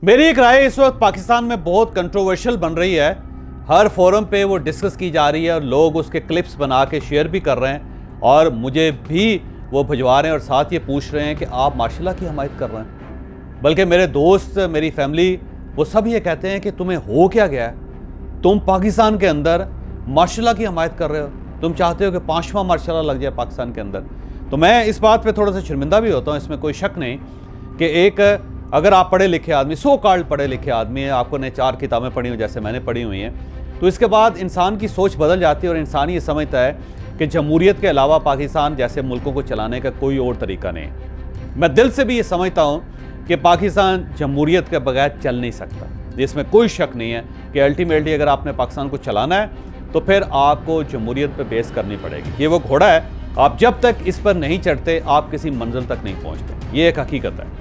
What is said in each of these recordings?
मेरी एक राय इस वक्त पाकिस्तान में बहुत कंट्रोवर्शियल बन रही है। हर फोरम पे वो डिस्कस की जा रही है और लोग उसके क्लिप्स बना के शेयर भी कर रहे हैं और मुझे भी वो भिजवा रहे हैं और साथ ये पूछ रहे हैं कि आप मार्शल लॉ की हमायत कर रहे हैं। बल्कि मेरे दोस्त, मेरी फैमिली, वो सब ये कहते हैं कि तुम्हें हो क्या गया है, तुम पाकिस्तान के अंदर मार्शल लॉ की हमायत कर रहे हो, तुम चाहते हो कि 5वां मार्शल लॉ लग जाए पाकिस्तान के अंदर। तो मैं इस बात पे थोड़ा सा शर्मिंदा भी होता हूँ, इसमें कोई शक नहीं कि एक अगर आप पढ़े लिखे आदमी, सो कॉल्ड पढ़े लिखे आदमी हैं, आपको ने 4 किताबें पढ़ी हुई जैसे मैंने पढ़ी हुई हैं, तो इसके बाद इंसान की सोच बदल जाती है और इंसान ये समझता है कि जमहूरियत के अलावा पाकिस्तान जैसे मुल्कों को चलाने का कोई और तरीका नहीं है। मैं दिल से भी ये समझता हूँ कि पाकिस्तान जमहूरियत के बगैर चल नहीं सकता, जिसमें कोई शक नहीं है कि अल्टीमेटली अगर आपने पाकिस्तान को चलाना है तो फिर आपको जमहूरियत पर बेस करनी पड़ेगी। ये वो घोड़ा है, आप जब तक इस पर नहीं चढ़ते आप किसी मंजिल तक नहीं पहुँचते, ये एक हकीकत है।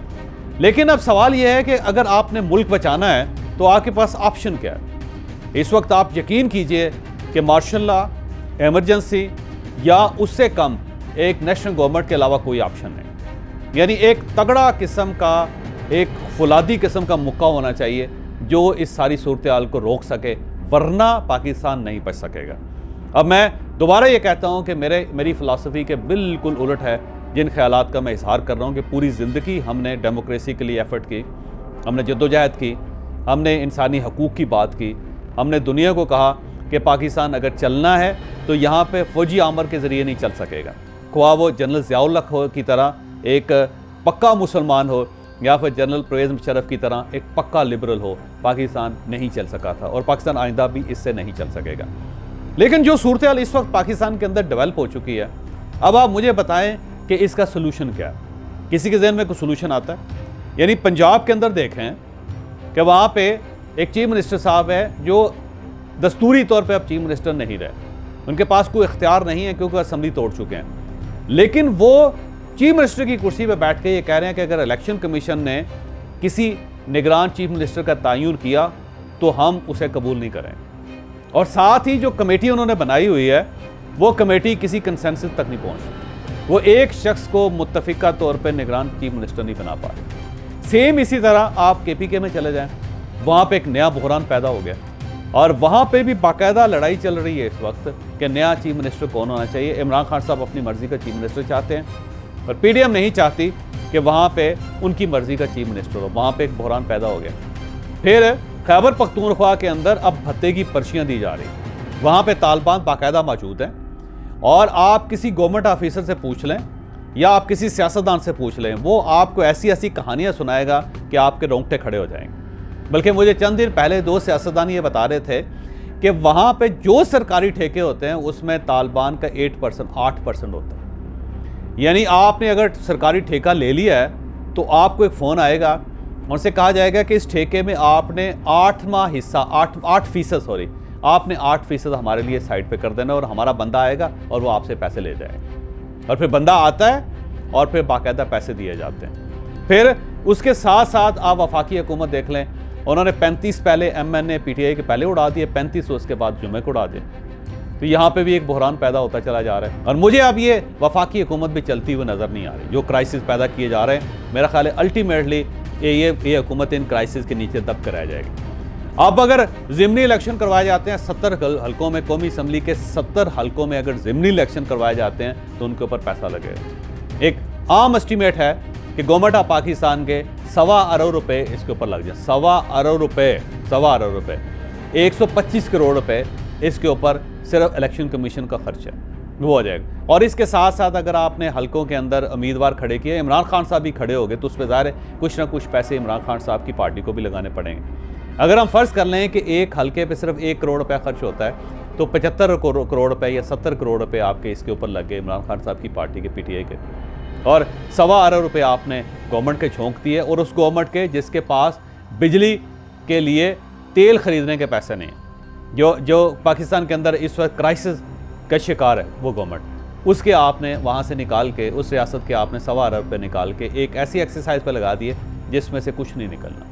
लेकिन अब सवाल यह है कि अगर आपने मुल्क बचाना है तो आपके पास ऑप्शन क्या है। इस वक्त आप यकीन कीजिए कि मार्शल लॉ, इमरजेंसी या उससे कम एक नेशनल गवर्नमेंट के अलावा कोई ऑप्शन नहीं। यानी एक तगड़ा किस्म का, एक फुलादी किस्म का मुक्का होना चाहिए जो इस सारी सूरत हाल को रोक सके, वरना पाकिस्तान नहीं बच सकेगा। अब मैं दोबारा ये कहता हूँ कि मेरी फ़िलासफ़ी के बिल्कुल उलट है जिन ख्यालात का मैं इजहार कर रहा हूँ कि पूरी ज़िंदगी हमने डेमोक्रेसी के लिए एफ़र्ट की, हमने जद्दोजहद की, हमने इंसानी हकूक़ की बात की, हमने दुनिया को कहा कि पाकिस्तान अगर चलना है तो यहाँ पे फ़ौजी आमर के ज़रिए नहीं चल सकेगा। ख्वाह वो जनरल ज़ियाउल हक हो की तरह एक पक्का मुसलमान हो या फिर जनरल परवेज़ मुशर्रफ की तरह एक पक्का लिबरल हो, पाकिस्तान नहीं चल सका था और पाकिस्तान आइंदा भी इससे नहीं चल सकेगा। लेकिन जो सूरत हाल इस वक्त पाकिस्तान के अंदर डेवलप हो चुकी है, अब आप मुझे बताएं कि इसका सोल्यूशन क्या है। किसी के जहन में कोई सोल्यूशन आता है? यानी पंजाब के अंदर देखें कि वहाँ पे एक चीफ मिनिस्टर साहब है जो दस्तूरी तौर पे अब चीफ मिनिस्टर नहीं रहे, उनके पास कोई इख्तियार नहीं है क्योंकि असम्बली तोड़ चुके हैं। लेकिन वो चीफ मिनिस्टर की कुर्सी पर बैठ के ये कह रहे हैं कि अगर इलेक्शन कमीशन ने किसी निगरान चीफ मिनिस्टर का तयन किया तो हम उसे कबूल नहीं करें। और साथ ही जो कमेटी उन्होंने बनाई हुई है वो कमेटी किसी कंसेंसस तक नहीं पहुँची, वो एक शख्स को मुत्तफिका तौर पर निगरान चीफ मिनिस्टर नहीं बना पा रहे। सेम इसी तरह आप KPK में चले जाएं, वहाँ पे एक नया बहरान पैदा हो गया और वहाँ पे भी बाकायदा लड़ाई चल रही है इस वक्त कि नया चीफ मिनिस्टर कौन होना चाहिए। इमरान खान साहब अपनी मर्ज़ी का चीफ मिनिस्टर चाहते हैं और PDM नहीं चाहती कि वहाँ पे उनकी मर्ज़ी का चीफ मिनिस्टर हो। वहाँ पे एक बहरान पैदा हो गया। फिर खैबर पख्तूनख्वा के अंदर अब भत्ते की पर्चियाँ दी जा रही, वहाँ पर तालिबान बाकायदा मौजूद हैं और आप किसी गवर्नमेंट ऑफिसर से पूछ लें या आप किसी सियासतदान से पूछ लें, वो आपको ऐसी ऐसी कहानियाँ सुनाएगा कि आपके रोंगटे खड़े हो जाएंगे। बल्कि मुझे चंद दिन पहले 2 सियासतदान ये बता रहे थे कि वहाँ पे जो सरकारी ठेके होते हैं उसमें तालिबान का 8% होता है। यानी आपने अगर सरकारी ठेका ले लिया है तो आपको एक फ़ोन आएगा, उनसे कहा जाएगा कि इस ठेके में आपने 8वां हिस्सा 8% आपने 8% हमारे लिए साइड पे कर देना और हमारा बंदा आएगा और वो आपसे पैसे ले जाएगा। और फिर बंदा आता है और फिर बाकायदा पैसे दिए जाते हैं। फिर उसके साथ साथ आप वफाकी हुकूमत देख लें, उन्होंने 35 पहले MNA PTI के पहले उड़ा दिए, 35 उसके बाद जुमे को उड़ा दिए। तो यहाँ पे भी एक बहरान पैदा होता चला जा रहा है और मुझे अब ये वफाकी हुकूमत भी चलती हुई नज़र नहीं आ रही। जो क्राइसिस पैदा किए जा रहे हैं, मेरा ख्याल है अल्टीमेटली ये हुकूमत इन क्राइसिस के नीचे दब कर रह जाएगी। अब अगर ज़िमनी इलेक्शन करवाए जाते हैं 70 हलकों में, कौमी असम्बली के 70 हलकों में अगर ज़िमनी इलेक्शन करवाए जाते हैं तो उनके ऊपर पैसा लगेगा। एक आम एस्टीमेट है कि गवर्नमेंट ऑफ पाकिस्तान के 1.25 अरब रुपए इसके ऊपर लग जाए। 1.25 अरब रुपए 125 करोड़ रुपए इसके ऊपर सिर्फ इलेक्शन कमीशन का खर्च है, वो हो जाएगा। और इसके साथ साथ अगर आपने हलकों के अंदर उम्मीदवार खड़े किए, इमरान खान साहब भी खड़े हो गए, तो उस पर ज़ाहिर है कुछ ना कुछ पैसे इमरान खान साहब की पार्टी को भी लगाने पड़ेंगे। अगर हम फ़र्ज़ कर लें कि एक हलके पे सिर्फ 1 करोड़ रुपया खर्च होता है तो 75 करोड़ रुपए या 70 करोड़ रुपए आपके इसके ऊपर लग गए इमरान खान साहब की पार्टी के PTI के, और 1.25 अरब रुपये आपने गवर्नमेंट के झोंक दिए, और उस गवर्नमेंट के जिसके पास बिजली के लिए तेल ख़रीदने के पैसे नहीं हैं, जो पाकिस्तान के अंदर इस वक्त क्राइसिस का शिकार है वो गवर्नमेंट, उसके आपने वहाँ से निकाल के, उस रियासत के आपने 1.25 अरब रुपये निकाल के एक ऐसी एक्सरसाइज पर लगा दिए जिसमें से कुछ नहीं निकलना।